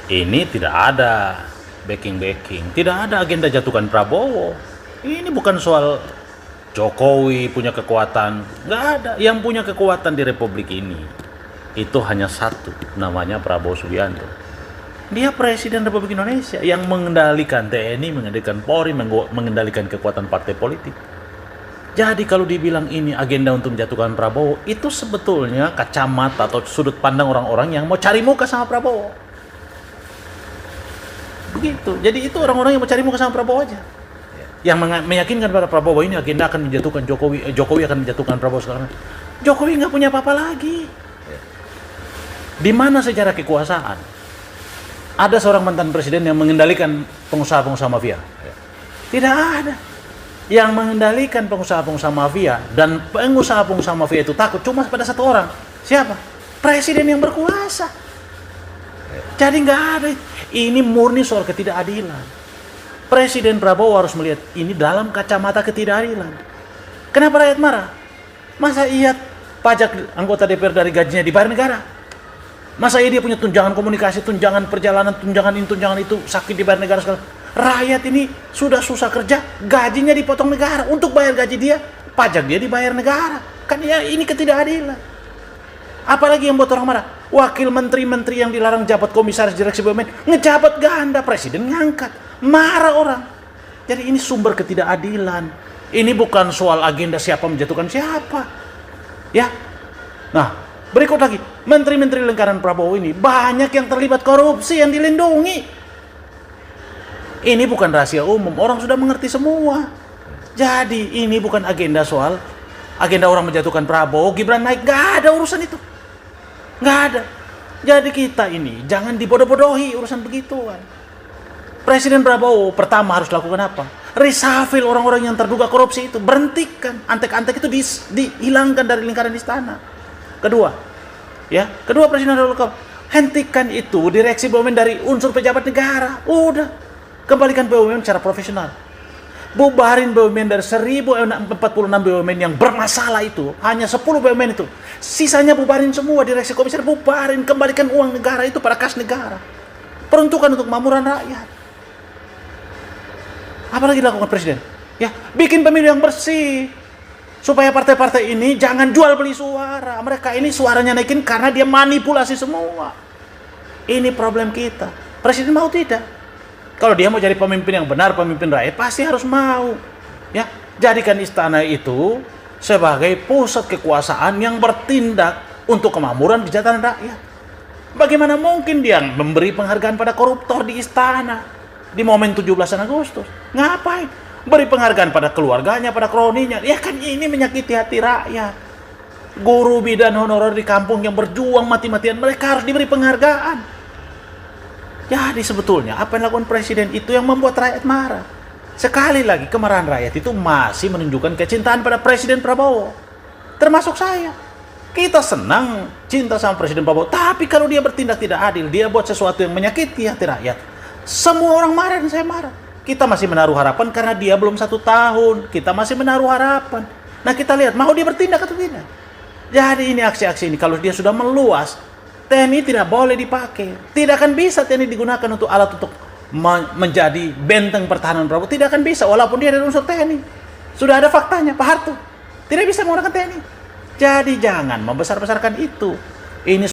Ini tidak ada backing, tidak ada agenda jatuhkan Prabowo. Ini bukan soal Jokowi punya kekuatan, nggak ada. Yang punya kekuatan di Republik ini itu hanya satu, namanya Prabowo Subianto. Dia Presiden Republik Indonesia yang mengendalikan TNI, mengendalikan Polri, mengendalikan kekuatan partai politik. Jadi kalau dibilang ini agenda untuk menjatuhkan Prabowo, itu sebetulnya kacamata atau sudut pandang orang-orang yang mau cari muka sama Prabowo. Begitu. Jadi itu orang-orang yang mau cari muka sama Prabowo aja. Yang meyakinkan pada Prabowo ini agenda akan menjatuhkan Jokowi, Jokowi akan menjatuhkan Prabowo sekarang. Jokowi nggak punya apa-apa lagi. Di mana sejarah kekuasaan? Ada seorang mantan presiden yang mengendalikan pengusaha-pengusaha mafia? Tidak ada. Yang mengendalikan pengusaha-pengusaha mafia dan pengusaha-pengusaha mafia itu takut cuma pada satu orang. Siapa? Presiden yang berkuasa. Jadi nggak ada. Ini murni soal ketidakadilan. Presiden Prabowo harus melihat ini dalam kacamata ketidakadilan. Kenapa rakyat marah? Masa iya pajak anggota DPR dari gajinya dibayar negara? Masa iya dia punya tunjangan komunikasi, tunjangan perjalanan, tunjangan ini, tunjangan itu, sakit dibayar negara sekarang? Rakyat ini sudah susah kerja, gajinya dipotong negara. Untuk bayar gaji dia, pajak dia dibayar negara. Kan ya ini ketidakadilan. Apalagi yang buat orang marah? Wakil menteri-menteri yang dilarang jabat komisaris direksi BUMN ngejabat ganda, presiden ngangkat. Marah orang. Jadi ini sumber ketidakadilan. Ini bukan soal agenda siapa menjatuhkan siapa. Ya. Nah, berikut lagi. Menteri-menteri lingkaran Prabowo ini banyak yang terlibat korupsi yang dilindungi. Ini bukan rahasia umum, orang sudah mengerti semua. Jadi ini bukan agenda soal agenda orang menjatuhkan Prabowo, Gibran naik, gak ada urusan itu. Nggak ada. Jadi kita ini jangan dibodoh-bodohi urusan begituan. Presiden Prabowo pertama harus lakukan apa? Reshuffle orang-orang yang terduga korupsi itu, berhentikan. Antek-antek itu dihilangkan dari lingkaran istana. Kedua Presiden harus lakukan, hentikan itu direksi BUMN dari unsur pejabat negara. Udah, kembalikan BUMN secara profesional. Bubarin BUMN dari 1046 BUMN yang bermasalah itu, hanya 10 BUMN itu. Sisanya bubarin semua, direksi komisaris bubarin, kembalikan uang negara itu pada kas negara. Peruntukan untuk makmuran rakyat. Apalagi dilakukan presiden? Ya, bikin pemilu yang bersih. Supaya partai-partai ini jangan jual beli suara. Mereka ini suaranya naikin karena dia manipulasi semua. Ini problem kita. Presiden mau tidak? Kalau dia mau jadi pemimpin yang benar, pemimpin rakyat, pasti harus mau. Ya, jadikan istana itu sebagai pusat kekuasaan yang bertindak untuk kemakmuran kesejahteraan rakyat. Bagaimana mungkin dia memberi penghargaan pada koruptor di istana di momen 17 Agustus? Ngapain? Beri penghargaan pada keluarganya, pada kroninya. Ya kan ini menyakiti hati rakyat. Guru bidan honorer di kampung yang berjuang mati-matian, mereka harus diberi penghargaan. Jadi sebetulnya apa yang dilakukan presiden itu yang membuat rakyat marah. Sekali lagi kemarahan rakyat itu masih menunjukkan kecintaan pada Presiden Prabowo. Termasuk saya. Kita senang cinta sama Presiden Prabowo. Tapi kalau dia bertindak tidak adil, dia buat sesuatu yang menyakiti hati rakyat, semua orang marah dan saya marah. Kita masih menaruh harapan karena dia belum 1 tahun. Kita masih menaruh harapan. Nah kita lihat mau dia bertindak atau tidak. Jadi ini aksi-aksi ini kalau dia sudah meluas, TNI tidak boleh dipakai. Tidak akan bisa TNI digunakan untuk alat untuk menjadi benteng pertahanan Prabowo. Tidak akan bisa walaupun dia dari unsur TNI. Sudah ada faktanya, Pak Harto tidak bisa menggunakan TNI. Jadi jangan membesar-besarkan itu. Ini